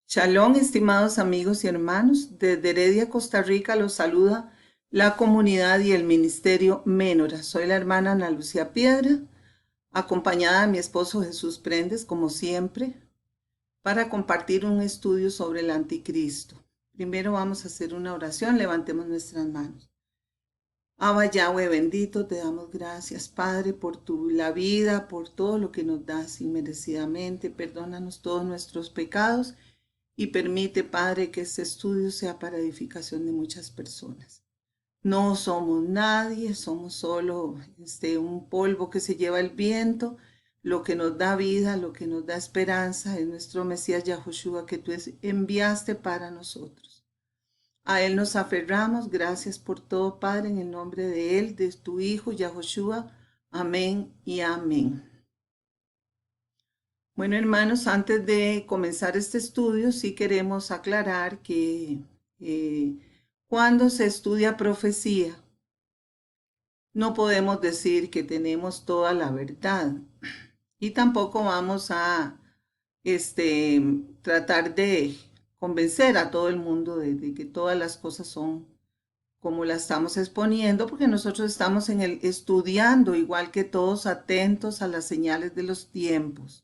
Shalom, estimados amigos y hermanos. Desde Heredia, Costa Rica, los saluda la comunidad y el ministerio Menora. Soy la hermana Ana Lucía Piedra, acompañada de mi esposo Jesús Prendes, como siempre, para compartir un estudio sobre el anticristo. Primero vamos a hacer una oración. Levantemos nuestras manos. Abba Yahweh, bendito, te damos gracias, Padre, por la vida, por todo lo que nos das inmerecidamente. Perdónanos todos nuestros pecados y permite, Padre, que este estudio sea para edificación de muchas personas. No somos nadie, somos solo un polvo que se lleva el viento. Lo que nos da vida, lo que nos da esperanza es nuestro Mesías Yahushua que tú enviaste para nosotros. A Él nos aferramos. Gracias por todo, Padre, en el nombre de Él, de tu Hijo Yahushua. Amén y amén. Bueno, hermanos, antes de comenzar este estudio, sí queremos aclarar que eh, cuando se estudia profecía, no podemos decir que tenemos toda la verdad y tampoco vamos a este, tratar de convencer a todo el mundo de que todas las cosas son como las estamos exponiendo, porque nosotros estamos estudiando, igual que todos, atentos a las señales de los tiempos.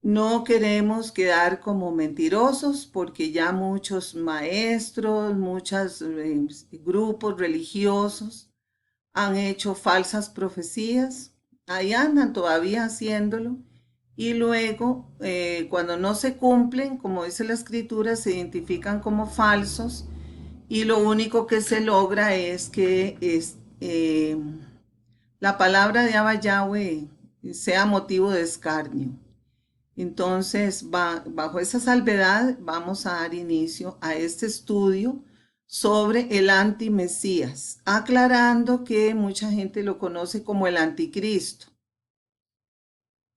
No queremos quedar como mentirosos porque ya muchos maestros, muchos grupos religiosos han hecho falsas profecías. Ahí andan todavía haciéndolo. Y luego, cuando no se cumplen, como dice la escritura, se identifican como falsos. Y lo único que se logra es que la palabra de Abba Yahweh sea motivo de escarnio. Entonces, bajo esa salvedad, vamos a dar inicio a este estudio sobre el antimesías, aclarando que mucha gente lo conoce como el anticristo.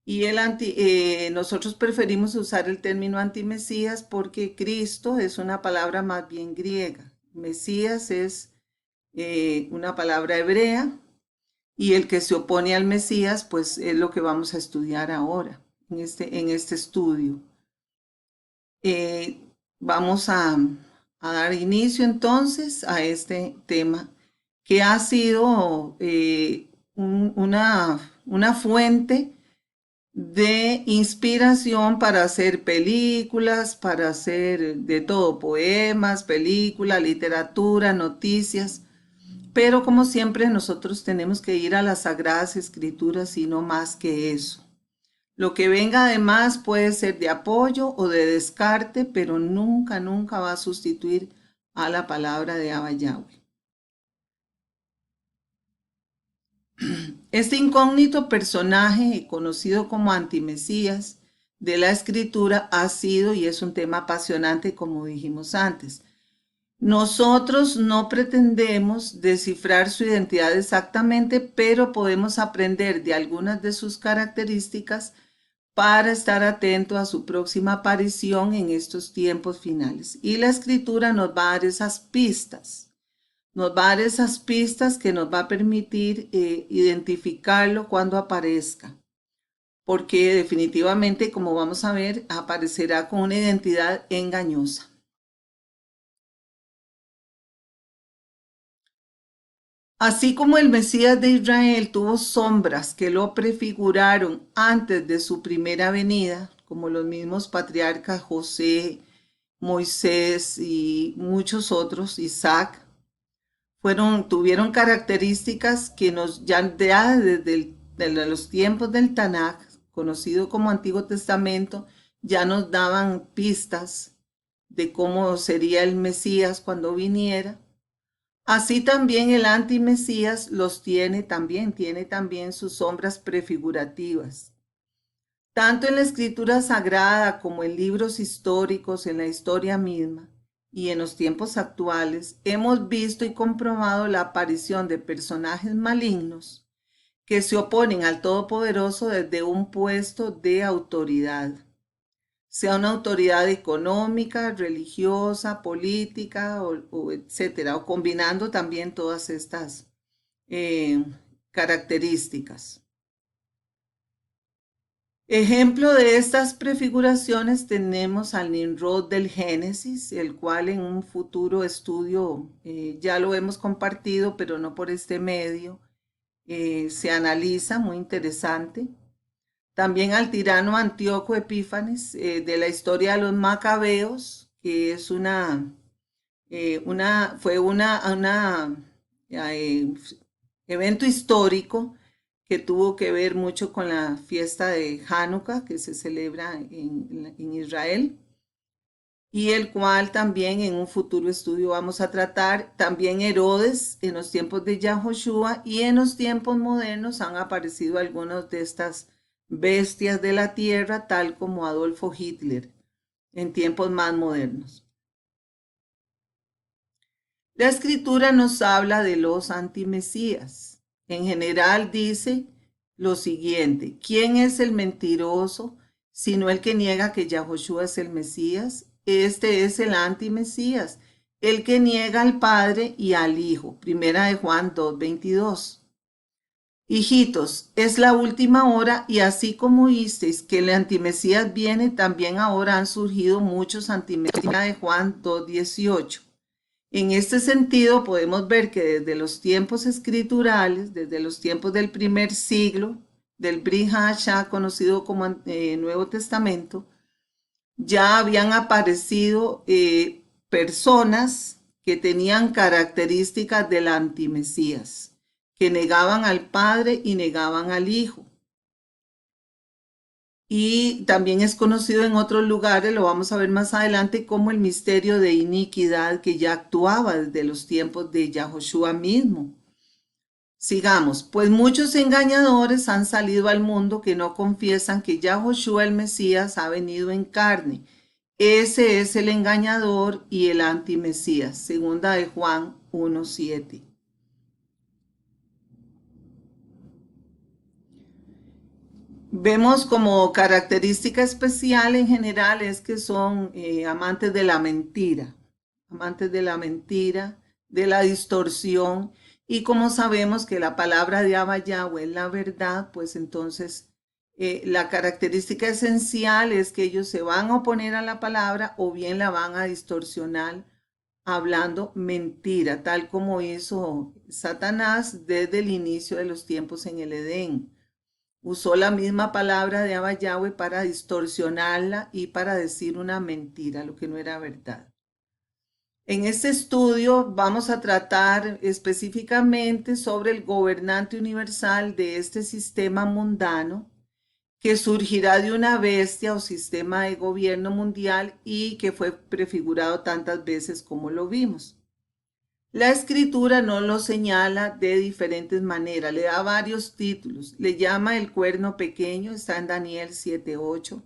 Y nosotros preferimos usar el término antimesías porque Cristo es una palabra más bien griega. Mesías es una palabra hebrea y el que se opone al Mesías, pues es lo que vamos a estudiar ahora en este estudio. Eh, vamos a dar inicio entonces a este tema que ha sido una fuente de inspiración para hacer películas, para hacer de todo, poemas, películas, literatura, noticias. Pero como siempre nosotros tenemos que ir a las Sagradas Escrituras y no más que eso. Lo que venga además puede ser de apoyo o de descarte, pero nunca, nunca va a sustituir a la palabra de Abba Yahweh. Este incógnito personaje, conocido como antimesías de la escritura, ha sido y es un tema apasionante, como dijimos antes. Nosotros no pretendemos descifrar su identidad exactamente, pero podemos aprender de algunas de sus características para estar atento a su próxima aparición en estos tiempos finales. Y la escritura nos va a dar esas pistas, nos va a dar esas pistas que nos va a permitir identificarlo cuando aparezca, porque definitivamente, como vamos a ver, aparecerá con una identidad engañosa. Así como el Mesías de Israel tuvo sombras que lo prefiguraron antes de su primera venida, como los mismos patriarcas José, Moisés y muchos otros, Isaac, tuvieron características que ya desde los tiempos del Tanaj, conocido como Antiguo Testamento, ya nos daban pistas de cómo sería el Mesías cuando viniera. Así también el antimesías tiene también sus sombras prefigurativas. Tanto en la escritura sagrada como en libros históricos, en la historia misma y en los tiempos actuales, hemos visto y comprobado la aparición de personajes malignos que se oponen al Todopoderoso desde un puesto de autoridad, sea una autoridad económica, religiosa, política o etcétera, o combinando también todas estas eh, características. Ejemplo de estas prefiguraciones tenemos al Nimrod del Génesis, el cual en un futuro estudio ya lo hemos compartido, pero no por este medio, se analiza, muy interesante. También al tirano Antíoco Epífanes, de la historia de los macabeos, que es fue una evento histórico que tuvo que ver mucho con la fiesta de Hanukkah que se celebra en Israel y el cual también en un futuro estudio vamos a tratar. También Herodes en los tiempos de Yahoshua y en los tiempos modernos han aparecido algunas de estas bestias de la tierra, tal como Adolfo Hitler en tiempos más modernos. La escritura nos habla de los antimesías. En general dice lo siguiente: ¿quién es el mentiroso sino el que niega que Yahoshua es el Mesías? Este es el antimesías, el que niega al Padre y al Hijo. Primera de Juan 2:22. Hijitos, es la última hora y así como oísteis que el antimesías viene, también ahora han surgido muchos antimesías de Juan 2:18. En este sentido, podemos ver que desde los tiempos escriturales, desde los tiempos del primer siglo, del Brit Hadashah, conocido como Nuevo Testamento, ya habían aparecido personas que tenían características del antimesías, que negaban al Padre y negaban al Hijo. Y también es conocido en otros lugares, lo vamos a ver más adelante, como el misterio de iniquidad que ya actuaba desde los tiempos de Yahoshua mismo. Sigamos, pues muchos engañadores han salido al mundo que no confiesan que Yahoshua el Mesías ha venido en carne. Ese es el engañador y el antimesías. Segunda de Juan 1:7. Vemos como característica especial en general es que son amantes de la mentira, de la distorsión, y como sabemos que la palabra de Abba Yahweh es la verdad, pues entonces la característica esencial es que ellos se van a oponer a la palabra o bien la van a distorsionar hablando mentira, tal como hizo Satanás desde el inicio de los tiempos en el Edén. Usó la misma palabra de Abba Yahweh para distorsionarla y para decir una mentira, lo que no era verdad. En este estudio vamos a tratar específicamente sobre el gobernante universal de este sistema mundano que surgirá de una bestia o sistema de gobierno mundial y que fue prefigurado tantas veces como lo vimos. La escritura nos lo señala de diferentes maneras, le da varios títulos, le llama el cuerno pequeño, está en Daniel 7:8,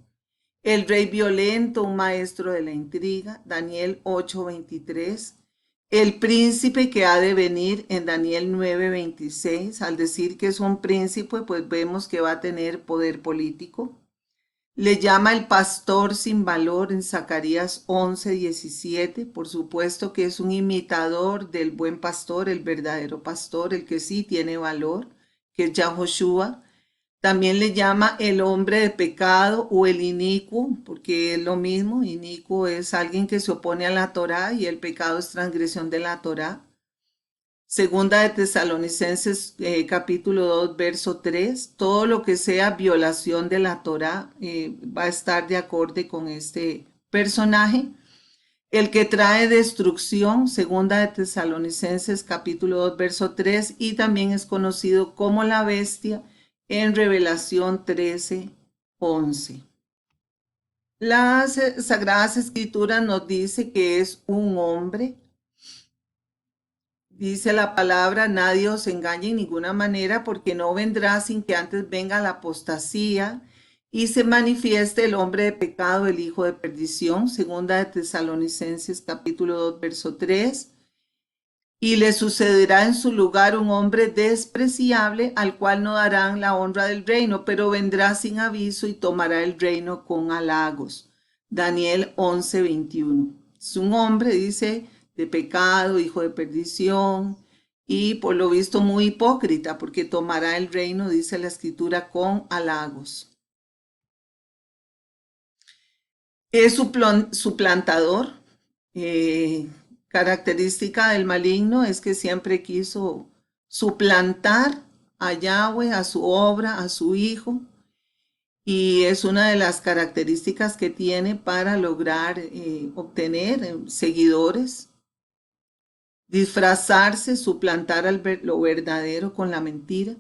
el rey violento, un maestro de la intriga, Daniel 8:23, el príncipe que ha de venir en Daniel 9:26, al decir que es un príncipe, pues vemos que va a tener poder político. Le llama el pastor sin valor en Zacarías 11:17. Por supuesto que es un imitador del buen pastor, el verdadero pastor, el que sí tiene valor, que es Yahoshua. También le llama el hombre de pecado o el inicuo, porque es lo mismo. Inicuo es alguien que se opone a la Torá y el pecado es transgresión de la Torá. Segunda de Tesalonicenses capítulo 2, verso 3, todo lo que sea violación de la Torá va a estar de acorde con este personaje. El que trae destrucción, segunda de Tesalonicenses capítulo 2, verso 3, y también es conocido como la bestia en Revelación 13:11. Las Sagradas Escrituras nos dice que es un hombre. Dice la palabra, nadie os engañe en ninguna manera, porque no vendrá sin que antes venga la apostasía y se manifieste el hombre de pecado, el hijo de perdición. Segunda de Tesalonicenses capítulo 2, verso 3. Y le sucederá en su lugar un hombre despreciable, al cual no darán la honra del reino, pero vendrá sin aviso y tomará el reino con halagos. Daniel 11:21. Es un hombre, dice, de pecado, hijo de perdición, y por lo visto muy hipócrita, porque tomará el reino, dice la escritura, con halagos. Es suplantador. Característica del maligno es que siempre quiso suplantar a Yahweh, a su obra, a su hijo, y es una de las características que tiene para lograr obtener seguidores, disfrazarse, suplantar lo verdadero con la mentira.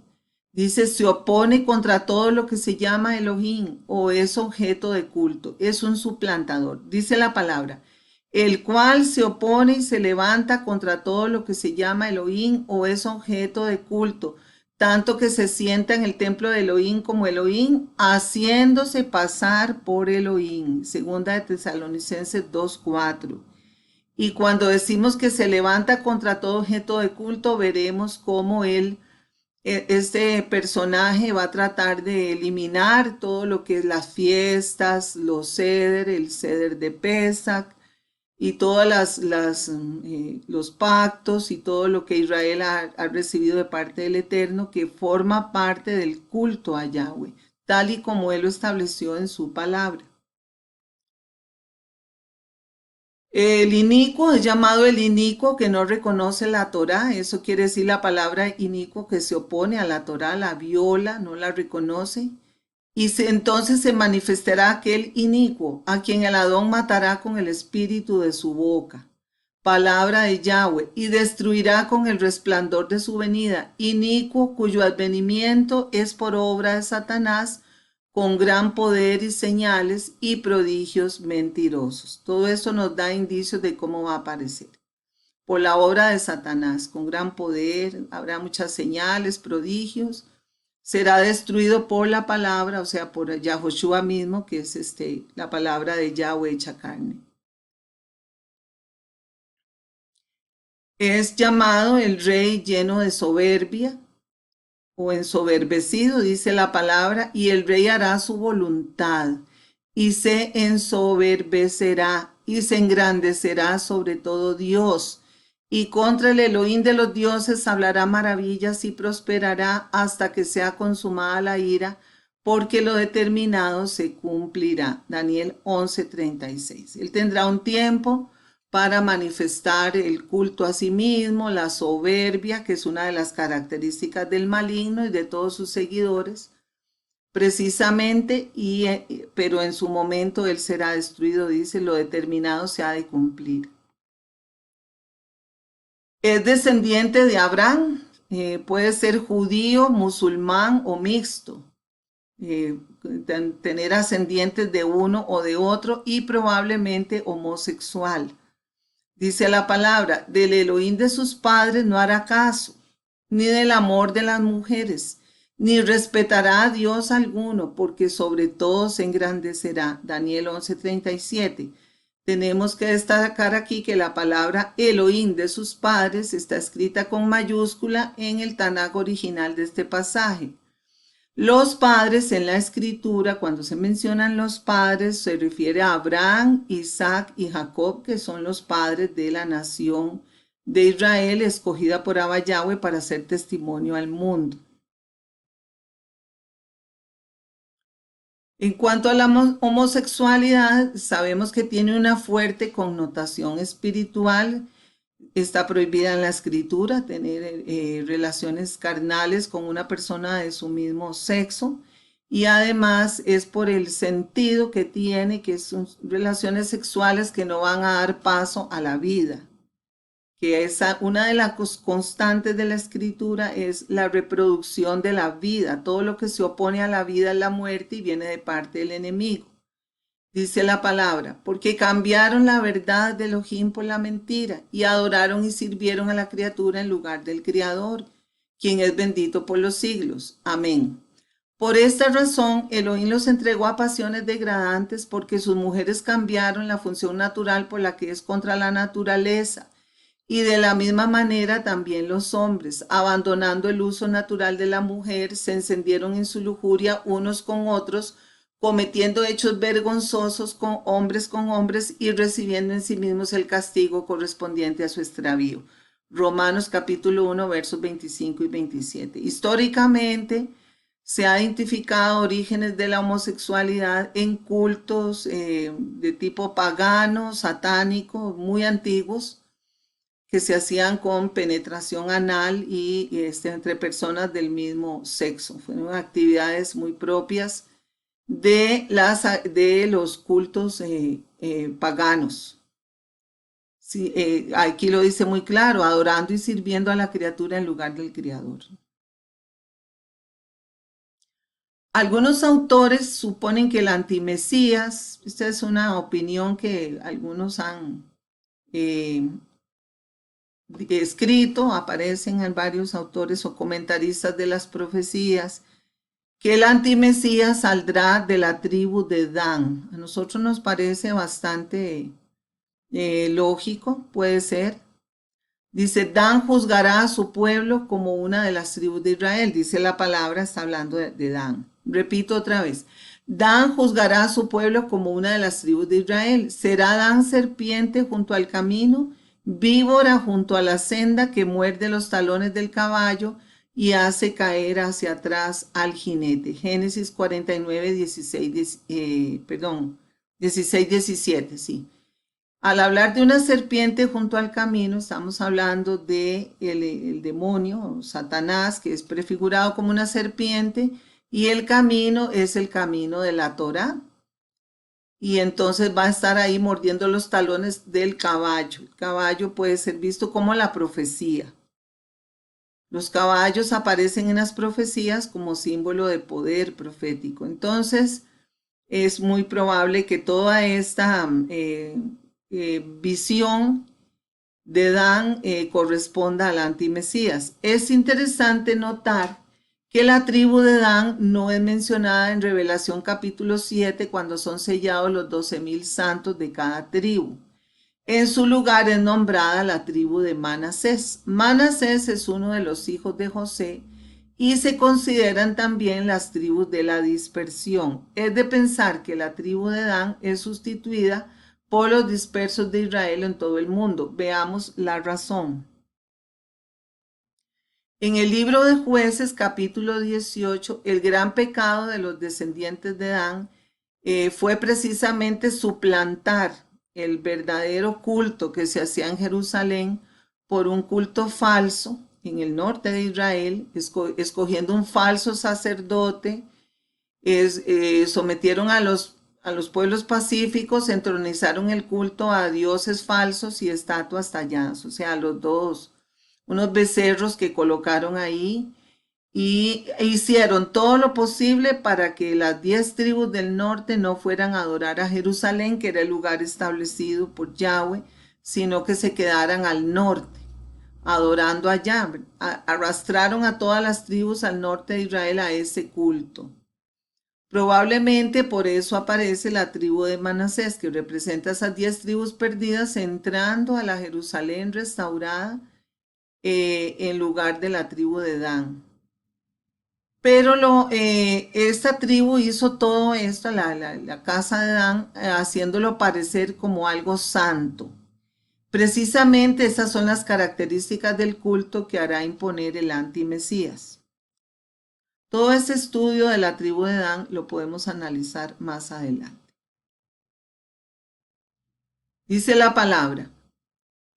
Dice, se opone contra todo lo que se llama Elohim o es objeto de culto. Es un suplantador. Dice la palabra, el cual se opone y se levanta contra todo lo que se llama Elohim o es objeto de culto, tanto que se sienta en el templo de Elohim como Elohim, haciéndose pasar por Elohim. Segunda de Tesalonicenses 2:4. Y cuando decimos que se levanta contra todo objeto de culto, veremos cómo este personaje va a tratar de eliminar todo lo que es las fiestas, los ceder, el ceder de Pesach y todas los pactos y todo lo que Israel ha recibido de parte del Eterno, que forma parte del culto a Yahweh, tal y como Él lo estableció en su palabra. El inicuo es llamado el inicuo que no reconoce la Torá. Eso quiere decir la palabra inicuo, que se opone a la Torá, la viola, no la reconoce. Entonces se manifestará aquel inicuo, a quien el Adón matará con el espíritu de su boca. Palabra de Yahweh, y destruirá con el resplandor de su venida. Inicuo, cuyo advenimiento es por obra de Satanás, con gran poder y señales y prodigios mentirosos. Todo esto nos da indicios de cómo va a aparecer. Por la obra de Satanás, con gran poder, habrá muchas señales, prodigios. Será destruido por la palabra, o sea, por Yahoshua mismo, que es la palabra de Yahweh hecha carne. Es llamado el rey lleno de soberbia o ensoberbecido, dice la palabra, y el rey hará su voluntad y se ensoberbecerá y se engrandecerá sobre todo Dios. Y contra el Elohim de los dioses hablará maravillas y prosperará hasta que sea consumada la ira, porque lo determinado se cumplirá. Daniel 11:36. Él tendrá un tiempo para manifestar el culto a sí mismo, la soberbia, que es una de las características del maligno y de todos sus seguidores, precisamente, pero en su momento él será destruido, dice, lo determinado se ha de cumplir. Es descendiente de Abraham, puede ser judío, musulmán o mixto, tener ascendientes de uno o de otro y probablemente homosexual. Dice la palabra, del Elohim de sus padres no hará caso, ni del amor de las mujeres, ni respetará a Dios alguno, porque sobre todo se engrandecerá. Daniel 11:37. Tenemos que destacar aquí que la palabra Elohim de sus padres está escrita con mayúscula en el Tanaj original de este pasaje. Los padres en la escritura, cuando se mencionan los padres, se refiere a Abraham, Isaac y Jacob, que son los padres de la nación de Israel, escogida por Abba Yahweh para ser testimonio al mundo. En cuanto a la homosexualidad, sabemos que tiene una fuerte connotación espiritual. Está prohibida en la escritura tener relaciones carnales con una persona de su mismo sexo, y además es por el sentido que tiene, que son relaciones sexuales que no van a dar paso a la vida, que una de las constantes de la escritura es la reproducción de la vida. Todo lo que se opone a la vida es la muerte y viene de parte del enemigo. Dice la palabra, porque cambiaron la verdad de Elohim por la mentira y adoraron y sirvieron a la criatura en lugar del Creador, quien es bendito por los siglos. Amén. Por esta razón, Elohim los entregó a pasiones degradantes, porque sus mujeres cambiaron la función natural por la que es contra la naturaleza. Y de la misma manera también los hombres, abandonando el uso natural de la mujer, se encendieron en su lujuria unos con otros, cometiendo hechos vergonzosos con hombres y recibiendo en sí mismos el castigo correspondiente a su extravío. Romanos capítulo 1, versos 25 y 27. Históricamente Se ha identificado orígenes de la homosexualidad en cultos de tipo pagano, satánico, muy antiguos, que se hacían con penetración anal y entre personas del mismo sexo. Fueron actividades muy propias de los cultos paganos. Sí, aquí lo dice muy claro, adorando y sirviendo a la criatura en lugar del Creador. Algunos autores suponen que el antimesías, esta es una opinión que algunos han eh, escrito, aparecen en varios autores o comentaristas de las profecías, que el antimesías saldrá de la tribu de Dan. A nosotros nos parece bastante lógico, puede ser. Dice, Dan juzgará a su pueblo como una de las tribus de Israel. Dice la palabra, está hablando de Dan. Repito otra vez. Dan juzgará a su pueblo como una de las tribus de Israel. Será Dan serpiente junto al camino, víbora junto a la senda que muerde los talones del caballo y hace caer hacia atrás al jinete. Génesis 49, 16, 16, 17, sí. Al hablar de una serpiente junto al camino, estamos hablando de el demonio, Satanás, que es prefigurado como una serpiente, y el camino es el camino de la Torá. Y entonces va a estar ahí mordiendo los talones del caballo. El caballo puede ser visto como la profecía. Los caballos aparecen en las profecías como símbolo de poder profético. Entonces, es muy probable que toda esta visión de Dan corresponda al antimesías. Es interesante notar que la tribu de Dan no es mencionada en Revelación capítulo 7 cuando son sellados los 12,000 santos de cada tribu. En su lugar es nombrada la tribu de Manasés. Manasés es uno de los hijos de José y se consideran también las tribus de la dispersión. Es de pensar que la tribu de Dan es sustituida por los dispersos de Israel en todo el mundo. Veamos la razón. En el libro de Jueces, capítulo 18, el gran pecado de los descendientes de Dan fue precisamente suplantar el verdadero culto que se hacía en Jerusalén por un culto falso en el norte de Israel, escogiendo un falso sacerdote, sometieron a los pueblos pacíficos, entronizaron el culto a dioses falsos y estatuas talladas, o sea, unos becerros que colocaron ahí y hicieron todo lo posible para que las 10 tribus del norte no fueran a adorar a Jerusalén, que era el lugar establecido por Yahweh, sino que se quedaran al norte, adorando allá. Arrastraron a todas las tribus al norte de Israel a ese culto. Probablemente por eso aparece la tribu de Manasés, que representa esas 10 tribus perdidas entrando a la Jerusalén restaurada en lugar de la tribu de Dan. Pero esta tribu hizo todo esto, la casa de Dan, haciéndolo parecer como algo santo. Precisamente esas son las características del culto que hará imponer el antimesías. Todo este estudio de la tribu de Dan lo podemos analizar más adelante. Dice la palabra,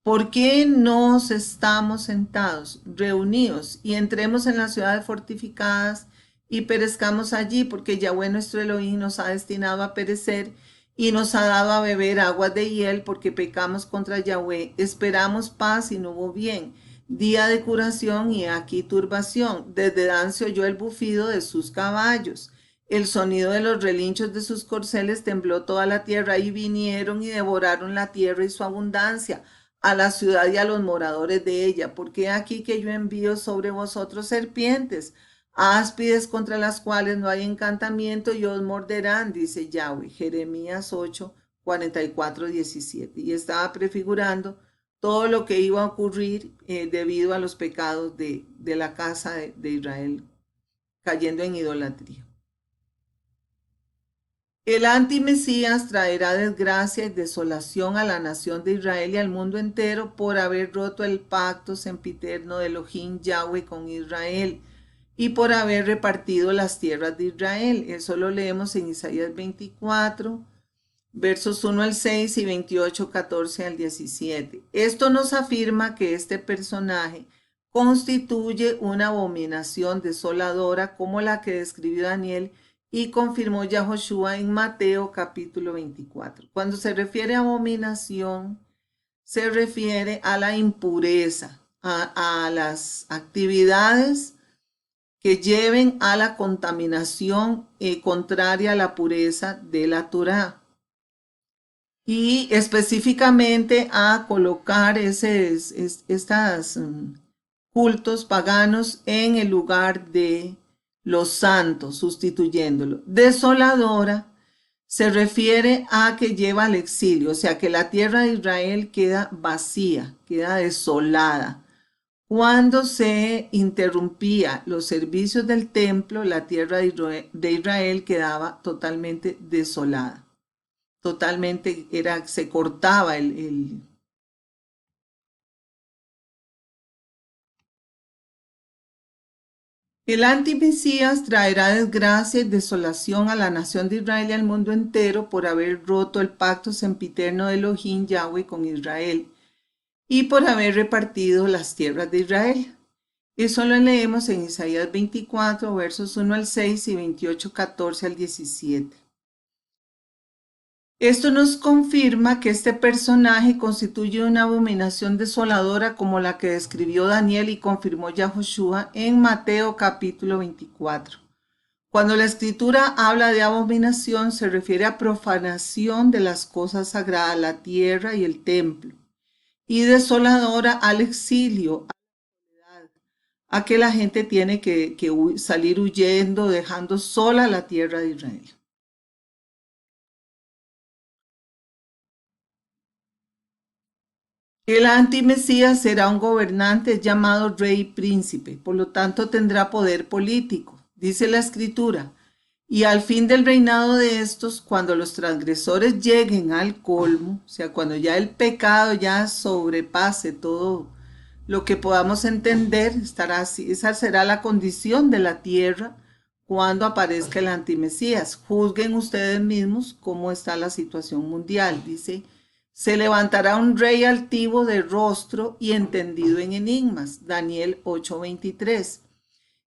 ¿por qué nos estamos sentados, reunidos y entremos en las ciudades fortificadas y perezcamos allí? Porque Yahweh nuestro Elohim nos ha destinado a perecer y nos ha dado a beber aguas de hiel porque pecamos contra Yahweh. Esperamos paz y no hubo bien. Día de curación y aquí turbación. Desde Dan se oyó el bufido de sus caballos. El sonido de los relinchos de sus corceles tembló toda la tierra y vinieron y devoraron la tierra y su abundancia, a la ciudad y a los moradores de ella, porque aquí que yo envío sobre vosotros serpientes, áspides contra las cuales no hay encantamiento y os morderán, dice Yahweh. Jeremías 8, 44, 17. Y estaba prefigurando todo lo que iba a ocurrir debido a los pecados de la casa de Israel cayendo en idolatría. El antimesías traerá desgracia y desolación a la nación de Israel y al mundo entero por haber roto el pacto sempiterno de Elohim Yahweh con Israel. y por haber repartido las tierras de Israel. Eso lo leemos en Isaías 24, versos 1 al 6 y 28, 14 al 17. Esto nos afirma que este personaje constituye una abominación desoladora como la que describió Daniel y confirmó Yahoshua en Mateo capítulo 24. Cuando se refiere a abominación, se refiere a la impureza, a las actividades que lleven a la contaminación contraria a la pureza de la Torá y específicamente a colocar estas cultos paganos en el lugar de los santos, sustituyéndolo. Desoladora se refiere a que lleva al exilio, o sea que la tierra de Israel queda vacía, queda desolada. Cuando se interrumpía los servicios del templo, la tierra de Israel quedaba totalmente desolada. Totalmente se cortaba el antimesías traerá desgracia y desolación a la nación de Israel y al mundo entero por haber roto el pacto sempiterno de Elohim Yahweh con Israel y por haber repartido las tierras de Israel. Eso lo leemos en Isaías 24, versos 1 al 6 y 28, 14 al 17. Esto nos confirma que este personaje constituye una abominación desoladora como la que describió Daniel y confirmó Yahoshua en Mateo capítulo 24. Cuando la escritura habla de abominación se refiere a profanación de las cosas sagradas, la tierra y el templo, y desoladora al exilio, a que la gente tiene que salir huyendo, dejando sola la tierra de Israel. El antimesías será un gobernante llamado rey príncipe, por lo tanto tendrá poder político, dice la escritura. Y al fin del reinado de estos, cuando los transgresores lleguen al colmo, o sea, cuando ya el pecado ya sobrepase todo lo que podamos entender, estará así. Esa será la condición de la tierra cuando aparezca el antimesías. Juzguen ustedes mismos cómo está la situación mundial, dice. Se levantará un rey altivo de rostro y entendido en enigmas. Daniel 8:23.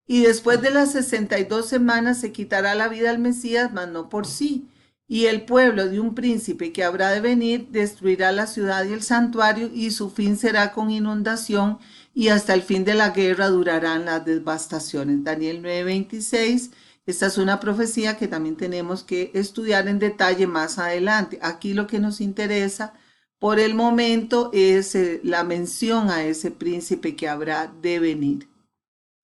Y después de las 62 semanas se quitará la vida al Mesías, mas no por sí. Y el pueblo de un príncipe que habrá de venir destruirá la ciudad y el santuario, y su fin será con inundación, y hasta el fin de la guerra durarán las devastaciones. Daniel 9:26. Esta es una profecía que también tenemos que estudiar en detalle más adelante. Aquí lo que nos interesa por el momento es la mención a ese príncipe que habrá de venir,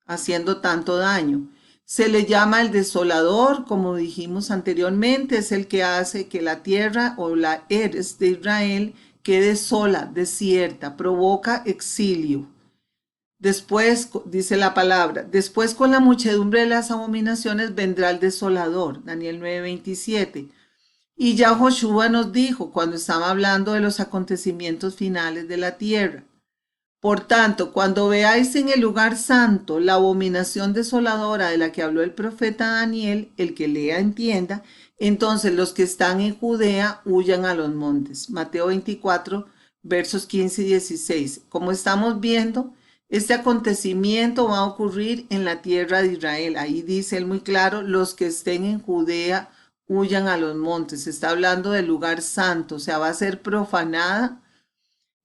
haciendo tanto daño. Se le llama el desolador, como dijimos anteriormente, es el que hace que la tierra o la Eres de Israel quede sola, desierta, provoca exilio. Después, dice la palabra, después con la muchedumbre de las abominaciones vendrá el desolador, Daniel 9:27. Y ya Joshua nos dijo cuando estaba hablando de los acontecimientos finales de la tierra. Por tanto, cuando veáis en el lugar santo la abominación desoladora de la que habló el profeta Daniel, el que lea entienda, entonces los que están en Judea huyan a los montes. Mateo 24, versos 15 y 16. Como estamos viendo, este acontecimiento va a ocurrir en la tierra de Israel. Ahí dice él muy claro, los que estén en Judea huyan a los montes. Está hablando del lugar santo, o sea, va a ser profanada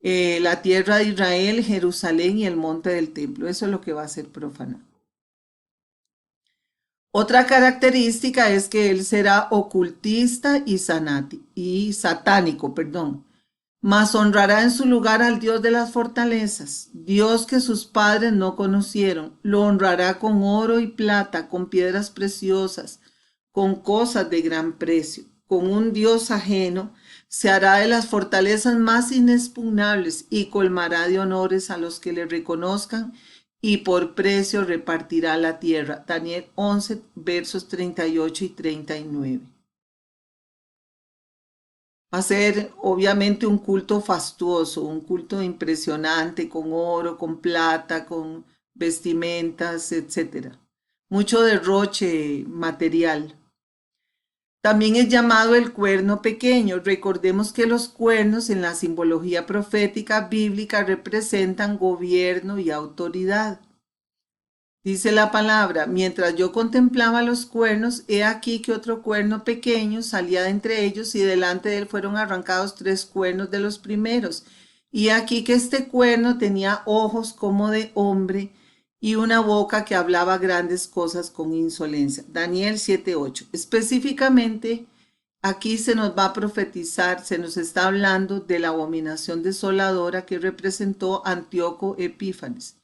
la tierra de Israel, Jerusalén y el monte del templo. Eso es lo que va a ser profanado. Otra característica es que él será ocultista y satánico, perdón. Mas honrará en su lugar al Dios de las fortalezas, Dios que sus padres no conocieron. Lo honrará con oro y plata, con piedras preciosas, con cosas de gran precio. Con un Dios ajeno se hará de las fortalezas más inexpugnables y colmará de honores a los que le reconozcan, y por precio repartirá la tierra. Daniel 11, versos 38 y 39. Va a ser obviamente un culto fastuoso, un culto impresionante, con oro, con plata, con vestimentas, etcétera. mucho derroche material. También es llamado el cuerno pequeño. Recordemos que los cuernos en la simbología profética bíblica representan gobierno y autoridad. Dice la palabra, mientras yo contemplaba los cuernos, he aquí que otro cuerno pequeño salía de entre ellos y delante de él fueron arrancados 3 cuernos de los primeros. Y aquí que este cuerno tenía ojos como de hombre y una boca que hablaba grandes cosas con insolencia. Daniel 7:8. Específicamente, aquí se nos va a profetizar, se nos está hablando de la abominación desoladora que representó Antíoco Epífanes.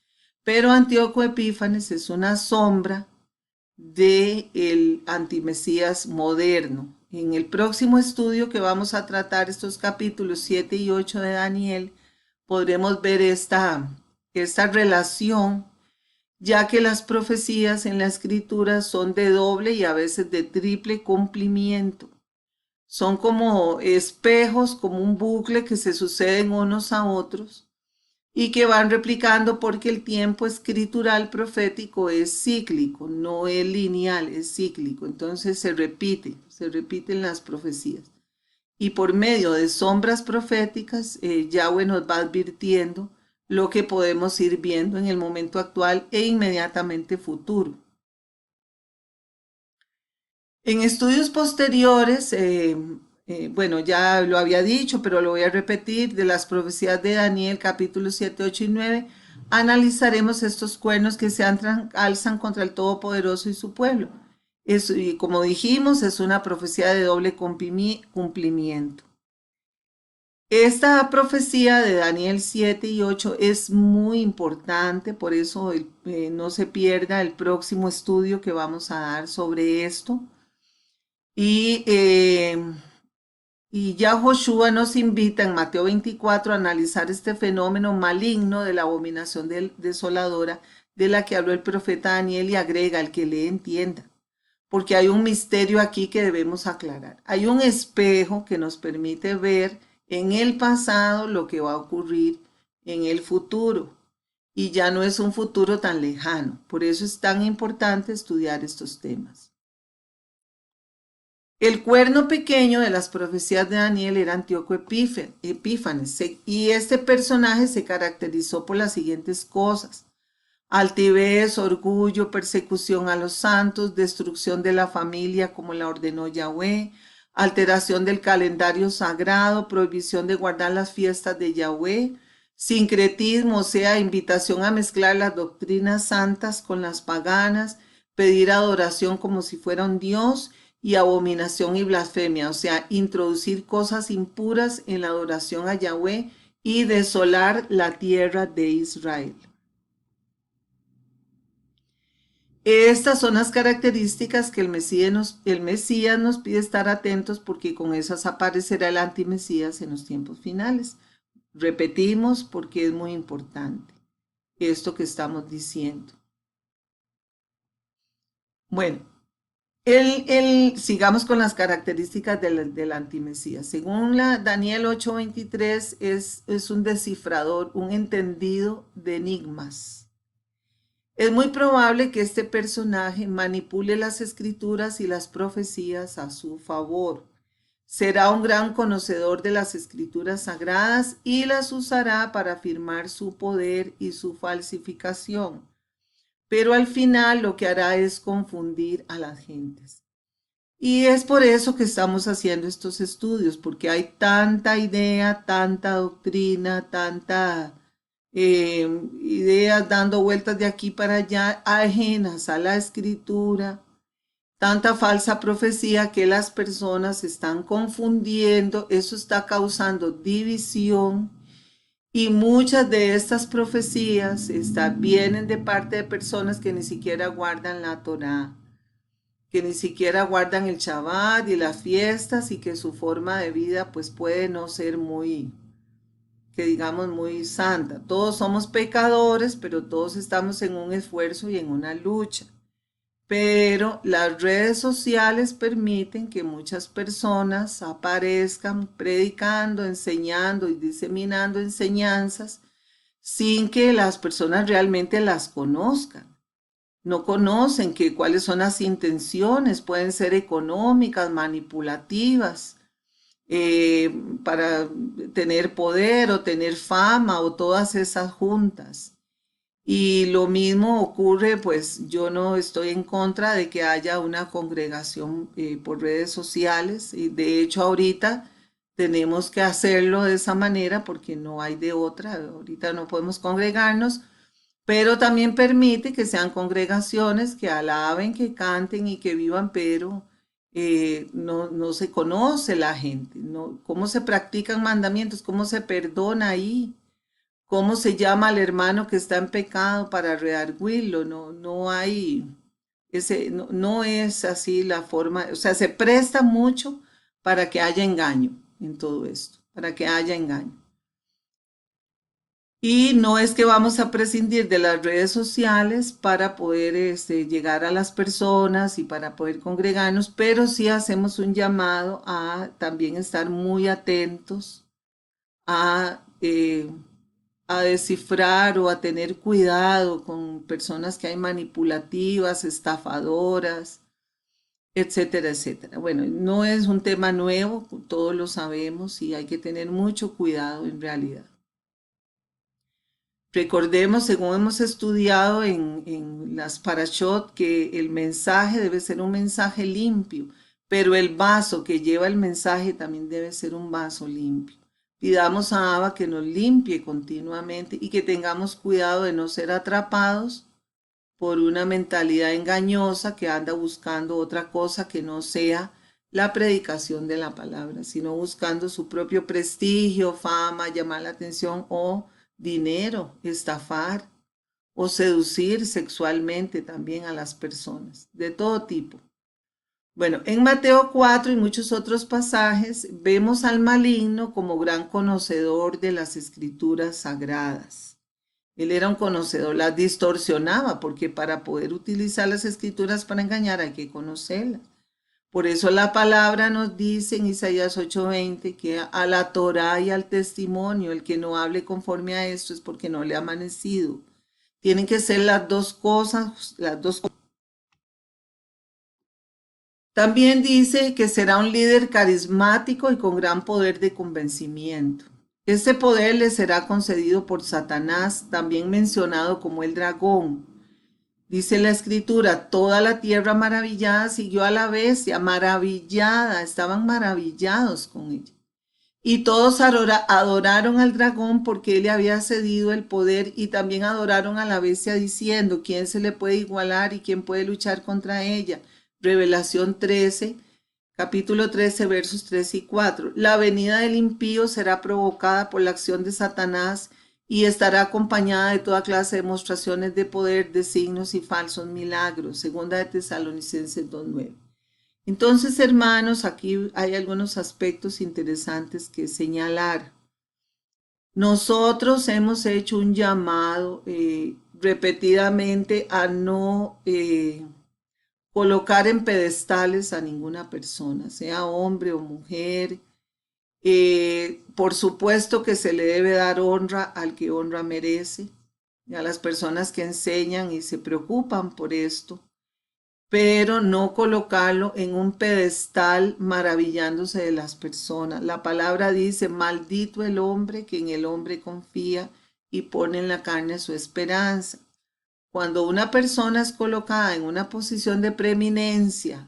Pero Antíoco Epífanes es una sombra del antimesías moderno. En el próximo estudio que vamos a tratar estos capítulos 7 y 8 de Daniel, podremos ver esta relación, ya que las profecías en la escritura son de doble y a veces de triple cumplimiento. Son como espejos, como un bucle que se suceden unos a otros y que van replicando porque el tiempo escritural profético es cíclico, no es lineal, es cíclico. Entonces se repiten las profecías. Y por medio de sombras proféticas, Yahweh nos va advirtiendo lo que podemos ir viendo en el momento actual e inmediatamente futuro. En estudios posteriores, bueno, ya lo había dicho, pero lo voy a repetir, de las profecías de Daniel, capítulos 7, 8 y 9, analizaremos estos cuernos que se alzan contra el Todopoderoso y su pueblo. Y como dijimos, es una profecía de doble cumplimiento. Esta profecía de Daniel 7 y 8 es muy importante, por eso no se pierda el próximo estudio que vamos a dar sobre esto. Y, eh, y ya Joshua nos invita en Mateo 24 a analizar este fenómeno maligno de la abominación desoladora de la que habló el profeta Daniel y agrega el que le entienda. Porque hay un misterio aquí que debemos aclarar. Hay un espejo que nos permite ver en el pasado lo que va a ocurrir en el futuro. Y ya no es un futuro tan lejano. Por eso es tan importante estudiar estos temas. El cuerno pequeño de las profecías de Daniel era Antíoco Epífanes, y este personaje se caracterizó por las siguientes cosas: altivez, orgullo, persecución a los santos, destrucción de la familia como la ordenó Yahweh, alteración del calendario sagrado, prohibición de guardar las fiestas de Yahweh, sincretismo, o sea, invitación a mezclar las doctrinas santas con las paganas, pedir adoración como si fuera un dios, y abominación y blasfemia, o sea, introducir cosas impuras en la adoración a Yahweh y desolar la tierra de Israel. Estas son las características que el Mesías nos pide estar atentos, porque con esas aparecerá el antimesías en los tiempos finales. Repetimos porque es muy importante esto que estamos diciendo. Bueno, sigamos con las características del antimesías. Según Daniel 8:23, es un descifrador, un entendido de enigmas. Es muy probable que este personaje manipule las escrituras y las profecías a su favor. Será un gran conocedor de las escrituras sagradas y las usará para afirmar su poder y su falsificación. Pero al final lo que hará es confundir a las gentes. Y es por eso que estamos haciendo estos estudios, porque hay tanta idea, tanta doctrina, tanta ideas dando vueltas de aquí para allá, ajenas a la escritura, tanta falsa profecía que las personas están confundiendo. Eso está causando división, y muchas de estas profecías vienen de parte de personas que ni siquiera guardan la Torá, que ni siquiera guardan el Shabbat y las fiestas, y que su forma de vida pues puede no ser muy, que digamos, muy santa. Todos somos pecadores, pero todos estamos en un esfuerzo y en una lucha. Pero las redes sociales permiten que muchas personas aparezcan predicando, enseñando y diseminando enseñanzas sin que las personas realmente las conozcan. no conocen cuáles son las intenciones, pueden ser económicas, manipulativas, eh, para tener poder o tener fama o todas esas juntas. Y lo mismo ocurre, pues yo no estoy en contra de que haya una congregación por redes sociales, y de hecho ahorita tenemos que hacerlo de esa manera porque no hay de otra, ahorita no podemos congregarnos, pero también permite que sean congregaciones que alaben, que canten y que vivan, pero no se conoce la gente, no, cómo se practican mandamientos, cómo se perdona ahí, cómo se llama al hermano que está en pecado para redarguirlo, no hay, no es así la forma, o sea, se presta mucho para que haya engaño en todo esto, para que haya engaño. Y no es que vamos a prescindir de las redes sociales para poder llegar a las personas y para poder congregarnos, pero sí hacemos un llamado a también estar muy atentos a, a descifrar o a tener cuidado con personas que hay manipulativas, estafadoras, etcétera, etcétera. Bueno, no es un tema nuevo, todos lo sabemos y hay que tener mucho cuidado en realidad. Recordemos, según hemos estudiado en las parashot, que el mensaje debe ser un mensaje limpio, pero el vaso que lleva el mensaje también debe ser un vaso limpio. Pidamos a Abba que nos limpie continuamente y que tengamos cuidado de no ser atrapados por una mentalidad engañosa que anda buscando otra cosa que no sea la predicación de la palabra, sino buscando su propio prestigio, fama, llamar la atención o dinero, estafar o seducir sexualmente también a las personas, de todo tipo. Bueno, en Mateo 4 y muchos otros pasajes vemos al maligno como gran conocedor de las escrituras sagradas. Él era un conocedor, las distorsionaba, porque para poder utilizar las escrituras para engañar hay que conocerlas. Por eso la palabra nos dice en Isaías 8:20 que a la Torá y al testimonio, el que no hable conforme a esto es porque no le ha amanecido. Tienen que ser las dos cosas, las dos cosas. También dice que será un líder carismático y con gran poder de convencimiento. Este poder le será concedido por Satanás, también mencionado como el dragón. Dice la escritura, toda la tierra maravillada siguió a la bestia, maravillada, estaban maravillados con ella. Y todos adoraron al dragón porque él le había cedido el poder, y también adoraron a la bestia diciendo, ¿quién se le puede igualar y quién puede luchar contra ella? Revelación 13, capítulo 13, versos 3 y 4. La venida del impío será provocada por la acción de Satanás y estará acompañada de toda clase de demostraciones de poder, de signos y falsos milagros. Segunda de Tesalonicenses 2:9. Entonces, hermanos, aquí hay algunos aspectos interesantes que señalar. Nosotros hemos hecho un llamado repetidamente a no colocar en pedestales a ninguna persona, sea hombre o mujer. Por supuesto que se le debe dar honra al que honra merece, y a las personas que enseñan y se preocupan por esto, pero no colocarlo en un pedestal maravillándose de las personas. La palabra dice, maldito el hombre que en el hombre confía y pone en la carne su esperanza. Cuando una persona es colocada en una posición de preeminencia,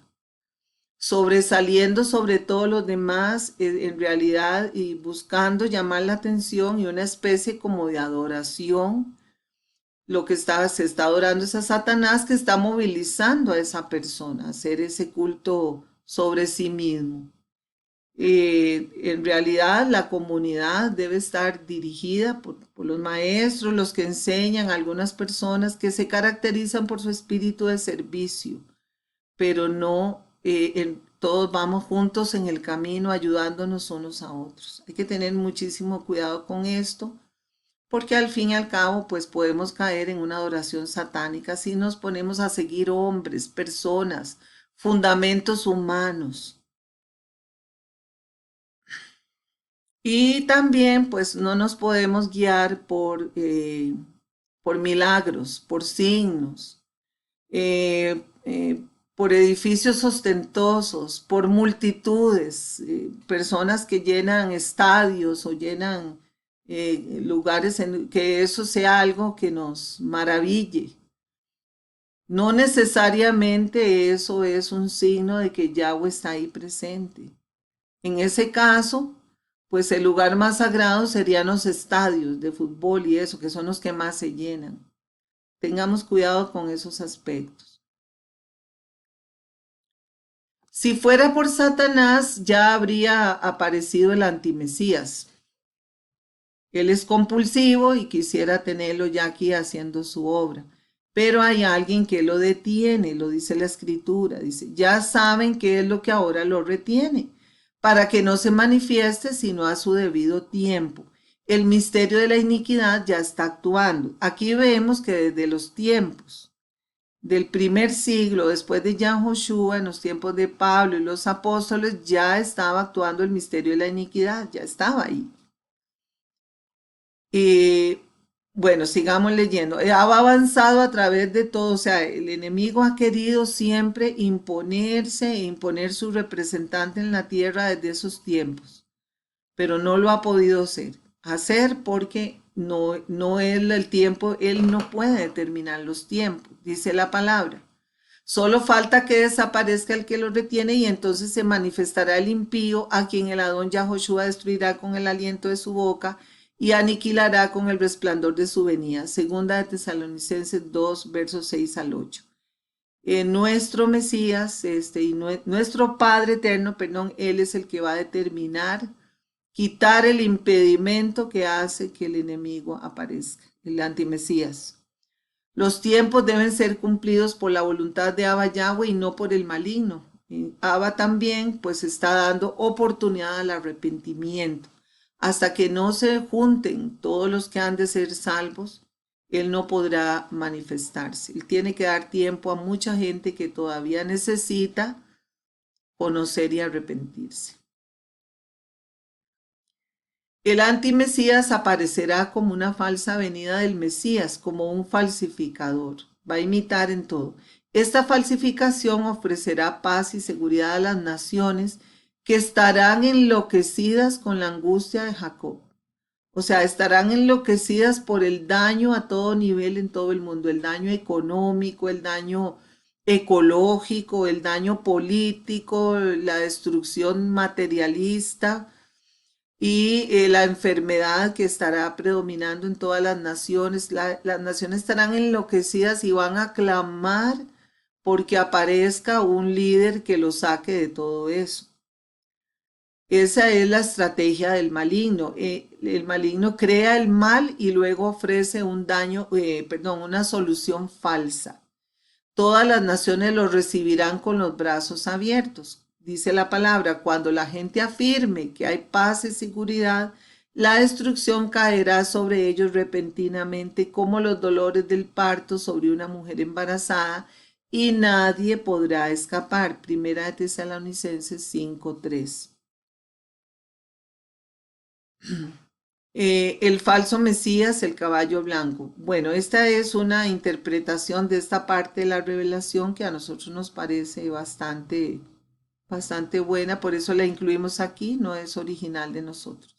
sobresaliendo sobre todos los demás, en realidad, y buscando llamar la atención y una especie como de adoración, lo que se está adorando es a Satanás, que está movilizando a esa persona a hacer ese culto sobre sí mismo. En realidad la comunidad debe estar dirigida por los maestros, los que enseñan, algunas personas que se caracterizan por su espíritu de servicio, pero no todos vamos juntos en el camino ayudándonos unos a otros. Hay que tener muchísimo cuidado con esto, porque al fin y al cabo pues podemos caer en una adoración satánica si nos ponemos a seguir hombres, personas, fundamentos humanos. Y también pues no nos podemos guiar por milagros, por signos. por edificios ostentosos, por multitudes, personas que llenan estadios o llenan lugares en que eso sea algo que nos maraville. No necesariamente eso es un signo de que Yahweh está ahí presente. En ese caso, pues el lugar más sagrado serían los estadios de fútbol y eso, que son los que más se llenan. Tengamos cuidado con esos aspectos. Si fuera por Satanás, ya habría aparecido el antimesías. Él es compulsivo y quisiera tenerlo ya aquí haciendo su obra. Pero hay alguien que lo detiene, lo dice la escritura. Dice, ya saben qué es lo que ahora lo retiene, para que no se manifieste sino a su debido tiempo. El misterio de la iniquidad ya está actuando. Aquí vemos que desde los tiempos del primer siglo, después de Yahushua, en los tiempos de Pablo y los apóstoles, ya estaba actuando el misterio de la iniquidad, ya estaba ahí. Y bueno, sigamos leyendo. Ha avanzado a través de todo, o sea, el enemigo ha querido siempre imponerse e imponer su representante en la tierra desde esos tiempos, pero no lo ha podido hacer porque no es el tiempo, él no puede determinar los tiempos, dice la palabra. Solo falta que desaparezca el que lo retiene y entonces se manifestará el impío a quien el Adón Yahoshua destruirá con el aliento de su boca y aniquilará con el resplandor de su venida. Segunda de Tesalonicenses 2, versos 6 al 8. Nuestro Mesías y nuestro Padre eterno, perdón, Él es el que va a determinar, quitar el impedimento que hace que el enemigo aparezca, el antimesías. Los tiempos deben ser cumplidos por la voluntad de Abba Yahweh y no por el maligno. Y Abba también pues está dando oportunidad al arrepentimiento. Hasta que no se junten todos los que han de ser salvos, Él no podrá manifestarse. Él tiene que dar tiempo a mucha gente que todavía necesita conocer y arrepentirse. El antimesías aparecerá como una falsa venida del Mesías, como un falsificador. Va a imitar en todo. Esta falsificación ofrecerá paz y seguridad a las naciones que estarán enloquecidas con la angustia de Jacob. O sea, estarán enloquecidas por el daño a todo nivel en todo el mundo, el daño económico, el daño ecológico, el daño político, la destrucción materialista y la enfermedad que estará predominando en todas las naciones. Las naciones estarán enloquecidas y van a clamar porque aparezca un líder que los saque de todo eso. Esa es la estrategia del maligno. El maligno crea el mal y luego ofrece un daño, una solución falsa. Todas las naciones lo recibirán con los brazos abiertos. Dice la palabra, cuando la gente afirme que hay paz y seguridad, la destrucción caerá sobre ellos repentinamente como los dolores del parto sobre una mujer embarazada y nadie podrá escapar. Primera de Tesalonicenses 5:3. El falso Mesías, el caballo blanco. Bueno, esta es una interpretación de esta parte de la revelación que a nosotros nos parece bastante buena, por eso la incluimos aquí, no es original de nosotros.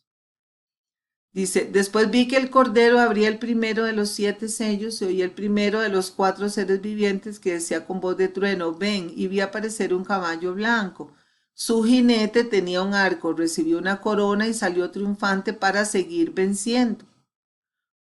Dice, después vi que el Cordero abría el primero de los 7 sellos y oí el primero de los 4 seres vivientes que decía con voz de trueno, ven, y vi aparecer un caballo blanco. Su jinete tenía un arco, recibió una corona y salió triunfante para seguir venciendo.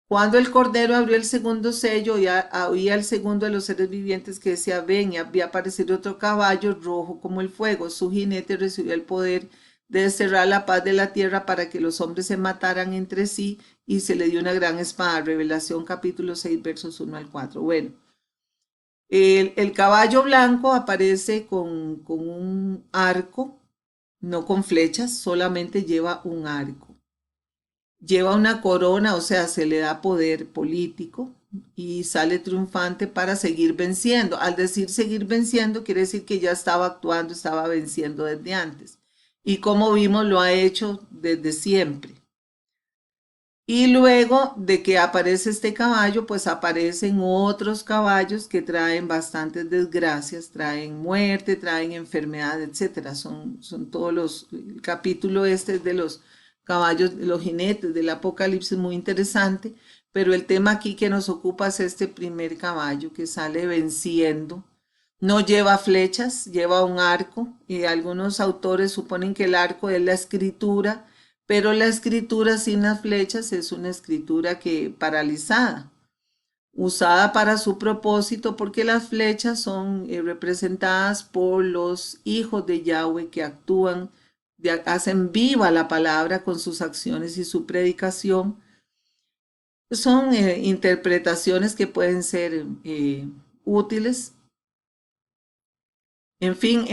Cuando el Cordero abrió el segundo sello, oía el segundo de los seres vivientes que decía, ven, y había aparecido otro caballo rojo como el fuego. Su jinete recibió el poder de desterrar la paz de la tierra para que los hombres se mataran entre sí y se le dio una gran espada. Revelación capítulo 6, versos 1 al 4. Bueno, el caballo blanco aparece con un arco, no con flechas, solamente lleva un arco. Lleva una corona, o sea, se le da poder político y sale triunfante para seguir venciendo. Al decir seguir venciendo, quiere decir que ya estaba actuando, estaba venciendo desde antes. Y como vimos, lo ha hecho desde siempre. Y luego de que aparece este caballo, pues aparecen otros caballos que traen bastantes desgracias, traen muerte, traen enfermedad, etcétera. Son todos el capítulo este es de los caballos, los jinetes del Apocalipsis, muy interesante, pero el tema aquí que nos ocupa es este primer caballo que sale venciendo. No lleva flechas, lleva un arco, y algunos autores suponen que el arco es la escritura, pero la escritura sin las flechas es una escritura que paralizada, usada para su propósito, porque las flechas son representadas por los hijos de Yahweh que actúan, hacen viva la palabra con sus acciones y su predicación. Son interpretaciones que pueden ser útiles. En fin,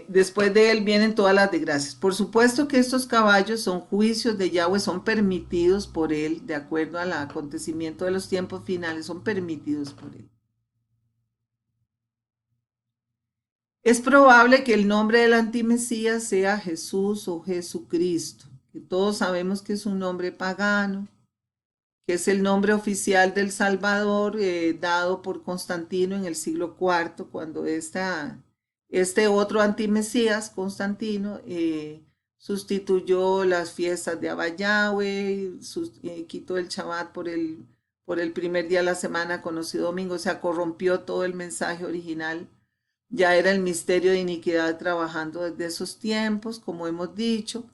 después de él vienen todas las desgracias. Por supuesto que estos caballos son juicios de Yahweh, son permitidos por él, de acuerdo al acontecimiento de los tiempos finales, son permitidos por él. Es probable que el nombre del antimesías sea Jesús o Jesucristo, que todos sabemos que es un nombre pagano, que es el nombre oficial del Salvador dado por Constantino en el siglo IV, cuando este otro antimesías, Constantino, sustituyó las fiestas de Abba Yahweh, quitó el Shabbat por el primer día de la semana conocido domingo, o sea, corrompió todo el mensaje original. Ya era el misterio de iniquidad trabajando desde esos tiempos, como hemos dicho.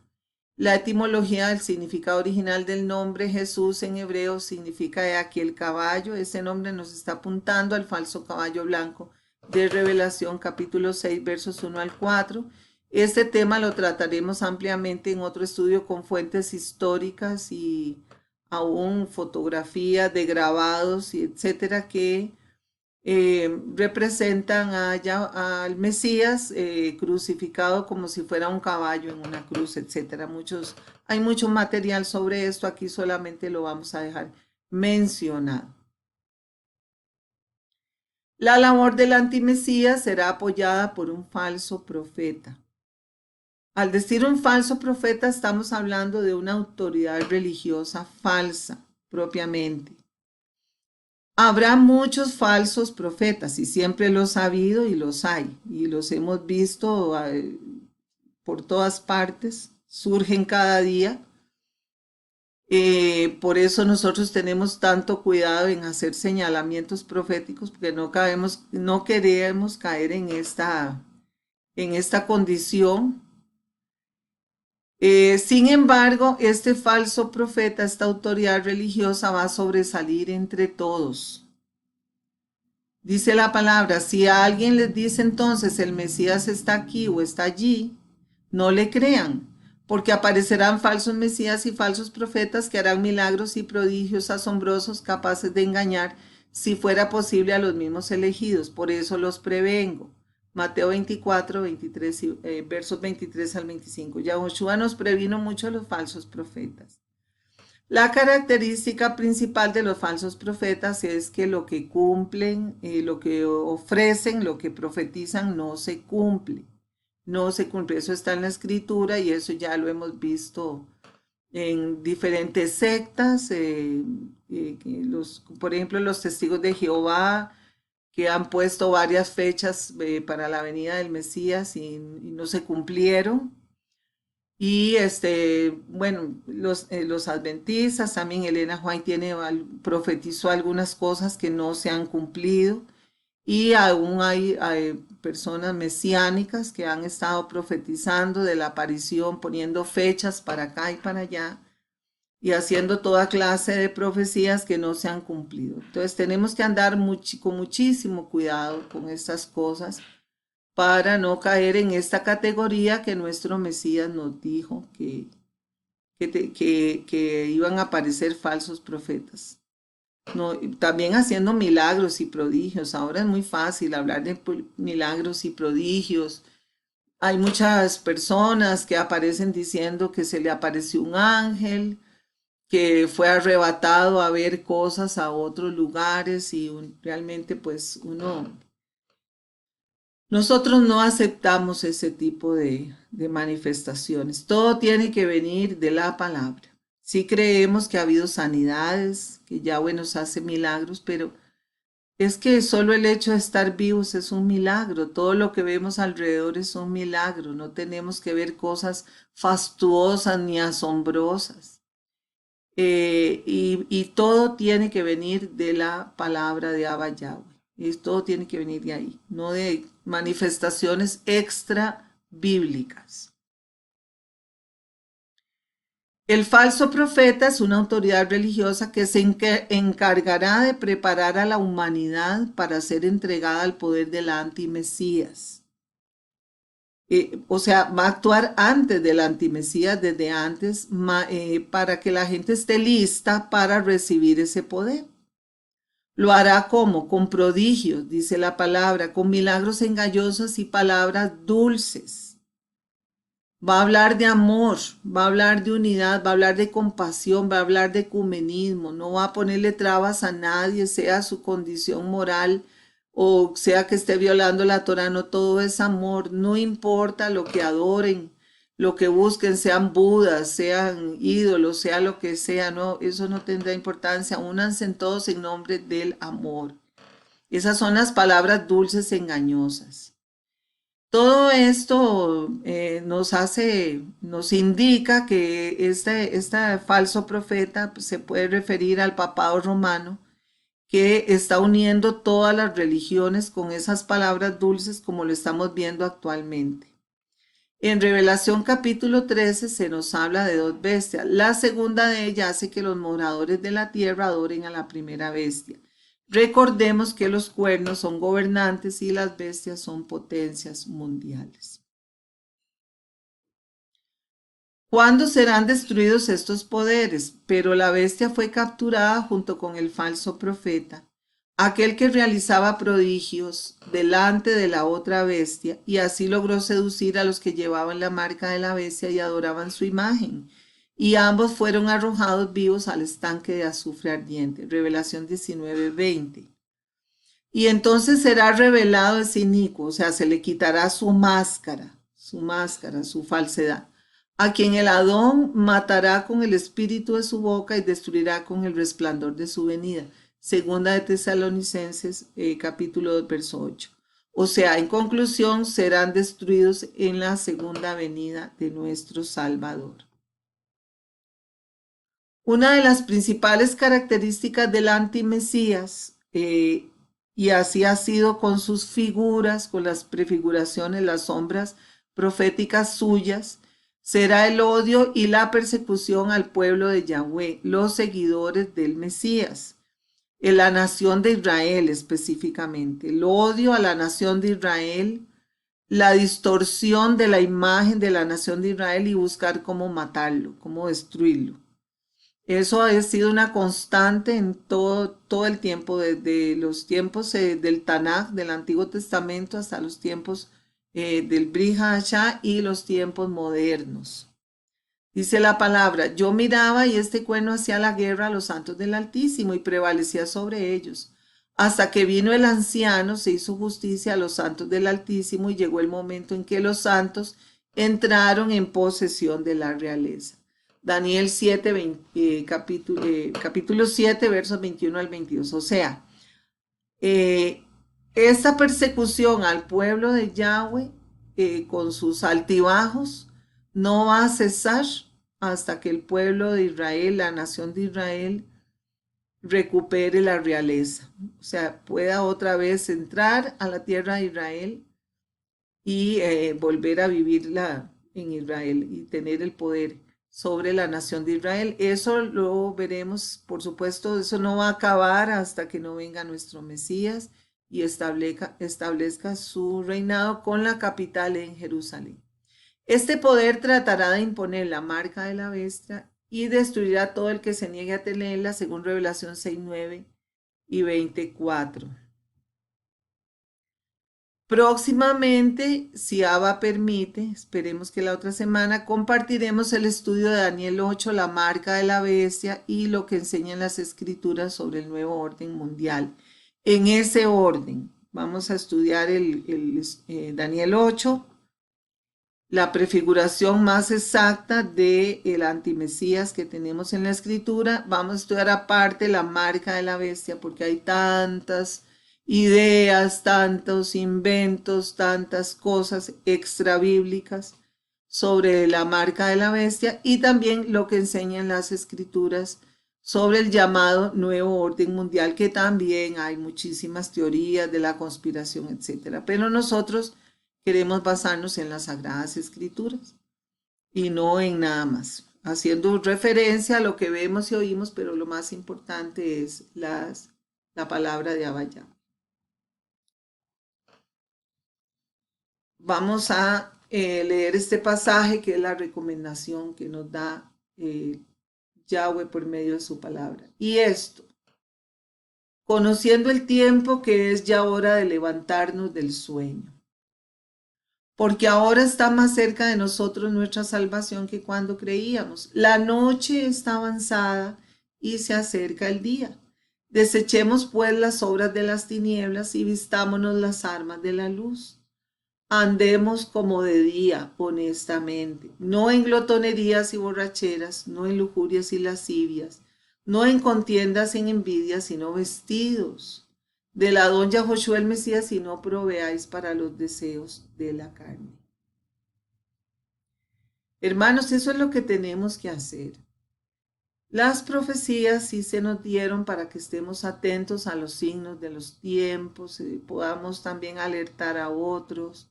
La etimología del significado original del nombre Jesús en hebreo significa he aquí el caballo. Ese nombre nos está apuntando al falso caballo blanco de Revelación capítulo 6 versos 1 al 4. Este tema lo trataremos ampliamente en otro estudio con fuentes históricas y aún fotografías de grabados y etcétera que representan al Mesías crucificado como si fuera un caballo en una cruz, etcétera. Hay mucho material sobre esto, aquí solamente lo vamos a dejar mencionado. La labor del antimesías será apoyada por un falso profeta. Al decir un falso profeta, estamos hablando de una autoridad religiosa falsa, propiamente. Habrá muchos falsos profetas y siempre los ha habido y los hay y los hemos visto por todas partes, surgen cada día. Por eso nosotros tenemos tanto cuidado en hacer señalamientos proféticos porque no queremos caer en esta condición. Sin embargo, este falso profeta, esta autoridad religiosa va a sobresalir entre todos. Dice la palabra, si a alguien les dice entonces el Mesías está aquí o está allí, no le crean, porque aparecerán falsos Mesías y falsos profetas que harán milagros y prodigios asombrosos capaces de engañar, si fuera posible, a los mismos elegidos. Por eso los prevengo. Mateo 24, 23, versos 23 al 25. Yahushua nos previno mucho de los falsos profetas. La característica principal de los falsos profetas es que lo que cumplen, lo que ofrecen, lo que profetizan no se cumple. No se cumple. Eso está en la escritura y eso ya lo hemos visto en diferentes sectas. Por ejemplo, los testigos de Jehová que han puesto varias fechas para la venida del Mesías y no se cumplieron. Y bueno, los adventistas, también Elena White profetizó algunas cosas que no se han cumplido. Y aún hay personas mesiánicas que han estado profetizando de la aparición, poniendo fechas para acá y para allá y haciendo toda clase de profecías que no se han cumplido. Entonces tenemos que andar con muchísimo cuidado con estas cosas para no caer en esta categoría que nuestro Mesías nos dijo que iban a aparecer falsos profetas. No, también haciendo milagros y prodigios. Ahora es muy fácil hablar de milagros y prodigios. Hay muchas personas que aparecen diciendo que se le apareció un ángel, que fue arrebatado a ver cosas a otros lugares y realmente pues nosotros no aceptamos ese tipo de manifestaciones. Todo tiene que venir de la palabra. Sí creemos que ha habido sanidades, que Yahweh nos hace milagros, pero es que solo el hecho de estar vivos es un milagro. Todo lo que vemos alrededor es un milagro. No tenemos que ver cosas fastuosas ni asombrosas. Y todo tiene que venir de la palabra de Abba Yahweh. Y todo tiene que venir de ahí, no de manifestaciones extra bíblicas. El falso profeta es una autoridad religiosa que se encargará de preparar a la humanidad para ser entregada al poder del antimesías. O sea, va a actuar antes del antimesías, desde antes, para que la gente esté lista para recibir ese poder. Lo hará como, con prodigios, dice la palabra, con milagros engañosos y palabras dulces. Va a hablar de amor, va a hablar de unidad, va a hablar de compasión, va a hablar de ecumenismo, no va a ponerle trabas a nadie, sea su condición moral o sea que esté violando la Torah, no todo es amor, no importa lo que adoren, lo que busquen, sean budas, sean ídolos, sea lo que sea, no, eso no tendrá importancia, únanse todos en nombre del amor. Esas son las palabras dulces engañosas. Todo esto nos indica que este falso profeta pues, se puede referir al papado romano que está uniendo todas las religiones con esas palabras dulces como lo estamos viendo actualmente. En Revelación capítulo 13 se nos habla de dos bestias. La segunda de ellas hace que los moradores de la tierra adoren a la primera bestia. Recordemos que los cuernos son gobernantes y las bestias son potencias mundiales. ¿Cuándo serán destruidos estos poderes? Pero la bestia fue capturada junto con el falso profeta, aquel que realizaba prodigios delante de la otra bestia, y así logró seducir a los que llevaban la marca de la bestia y adoraban su imagen. Y ambos fueron arrojados vivos al estanque de azufre ardiente. Revelación 19:20. Y entonces será revelado ese inicuo, o sea, se le quitará su falsedad, a quien el Adón matará con el espíritu de su boca y destruirá con el resplandor de su venida. Segunda de Tesalonicenses, capítulo 2, verso 8. O sea, en conclusión, serán destruidos en la segunda venida de nuestro Salvador. Una de las principales características del antimesías, y así ha sido con sus figuras, con las prefiguraciones, las sombras proféticas suyas, será el odio y la persecución al pueblo de Yahweh, los seguidores del Mesías, en la nación de Israel específicamente. El odio a la nación de Israel, la distorsión de la imagen de la nación de Israel y buscar cómo matarlo, cómo destruirlo. Eso ha sido una constante en todo el tiempo, desde los tiempos del Tanaj, del Antiguo Testamento, hasta los tiempos del Brit Hadashah y los tiempos modernos. Dice la palabra, yo miraba y este cuerno hacía la guerra a los santos del Altísimo y prevalecía sobre ellos. Hasta que vino el anciano, se hizo justicia a los santos del Altísimo y llegó el momento en que los santos entraron en posesión de la realeza. Daniel 7, capítulo 7, versos 21 al 22. O sea, esta persecución al pueblo de Yahweh con sus altibajos no va a cesar hasta que el pueblo de Israel, la nación de Israel, recupere la realeza. O sea, pueda otra vez entrar a la tierra de Israel y volver a vivirla en Israel y tener el poder sobre la nación de Israel. Eso lo veremos, por supuesto, eso no va a acabar hasta que no venga nuestro Mesías y establezca su reinado con la capital en Jerusalén. Este poder tratará de imponer la marca de la bestia y destruirá a todo el que se niegue a tenerla, según Revelación 6:9 y 24. Próximamente, si Abba permite, esperemos que la otra semana, compartiremos el estudio de Daniel 8, la marca de la bestia y lo que enseñan las escrituras sobre el nuevo orden mundial. En ese orden, vamos a estudiar Daniel 8, la prefiguración más exacta de el antimesías que tenemos en la escritura. Vamos a estudiar aparte la marca de la bestia porque hay tantas ideas, tantos inventos, tantas cosas extra bíblicas sobre la marca de la bestia y también lo que enseñan las escrituras sobre el llamado nuevo orden mundial, que también hay muchísimas teorías de la conspiración, etcétera. Pero nosotros queremos basarnos en las sagradas escrituras y no en nada más, haciendo referencia a lo que vemos y oímos, pero lo más importante es la palabra de Abaya. Vamos a leer este pasaje que es la recomendación que nos da Yahweh por medio de su palabra. Y esto, conociendo el tiempo que es ya hora de levantarnos del sueño, porque ahora está más cerca de nosotros nuestra salvación que cuando creíamos. La noche está avanzada y se acerca el día. Desechemos pues las obras de las tinieblas y vistámonos las armas de la luz. Andemos como de día, honestamente, no en glotonerías y borracheras, no en lujurias y lascivias, no en contiendas, en envidias, sino vestidos de la don Yahoshua el Mesías, y no proveáis para los deseos de la carne. Hermanos, eso es lo que tenemos que hacer. Las profecías sí se nos dieron para que estemos atentos a los signos de los tiempos, podamos también alertar a otros.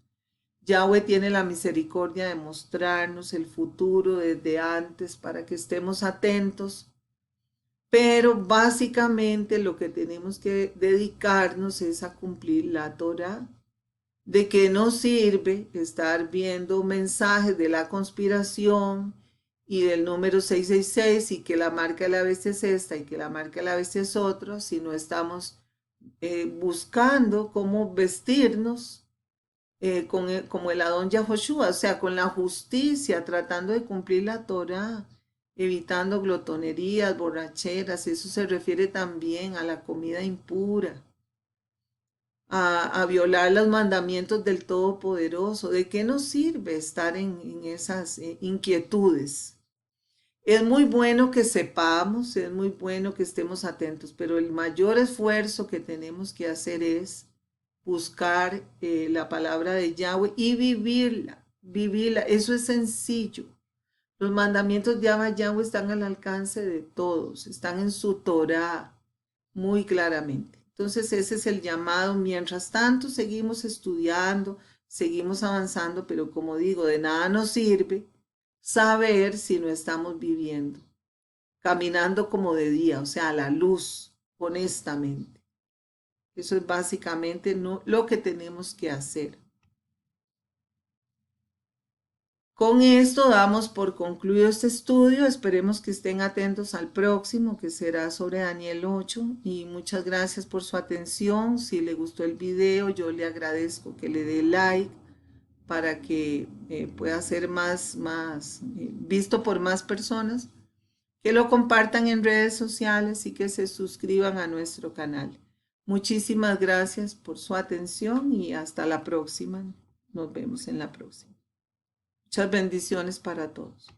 Yahweh tiene la misericordia de mostrarnos el futuro desde antes para que estemos atentos, pero básicamente lo que tenemos que dedicarnos es a cumplir la Torah. ¿De qué nos sirve estar viendo mensajes de la conspiración y del número 666 y que la marca de la bestia es esta y que la marca de la bestia es otra si no estamos buscando cómo vestirnos como el Adón Yahoshua, o sea, con la justicia, tratando de cumplir la Torah, evitando glotonerías, borracheras? Eso se refiere también a la comida impura, a violar los mandamientos del Todopoderoso. ¿De qué nos sirve estar en esas inquietudes? Es muy bueno que sepamos, es muy bueno que estemos atentos, pero el mayor esfuerzo que tenemos que hacer es buscar la palabra de Yahweh y vivirla, vivirla. Eso es sencillo. Los mandamientos de Yahweh están al alcance de todos, están en su Torah muy claramente. Entonces ese es el llamado. Mientras tanto seguimos estudiando, seguimos avanzando, pero como digo, de nada nos sirve saber si no estamos viviendo, caminando como de día, o sea, a la luz, honestamente. Eso es básicamente lo que tenemos que hacer. Con esto damos por concluido este estudio. Esperemos que estén atentos al próximo, que será sobre Daniel 8. Y muchas gracias por su atención. Si le gustó el video, yo le agradezco que le dé like para que pueda ser más visto por más personas, que lo compartan en redes sociales y que se suscriban a nuestro canal. Muchísimas gracias por su atención y hasta la próxima. Nos vemos en la próxima. Muchas bendiciones para todos.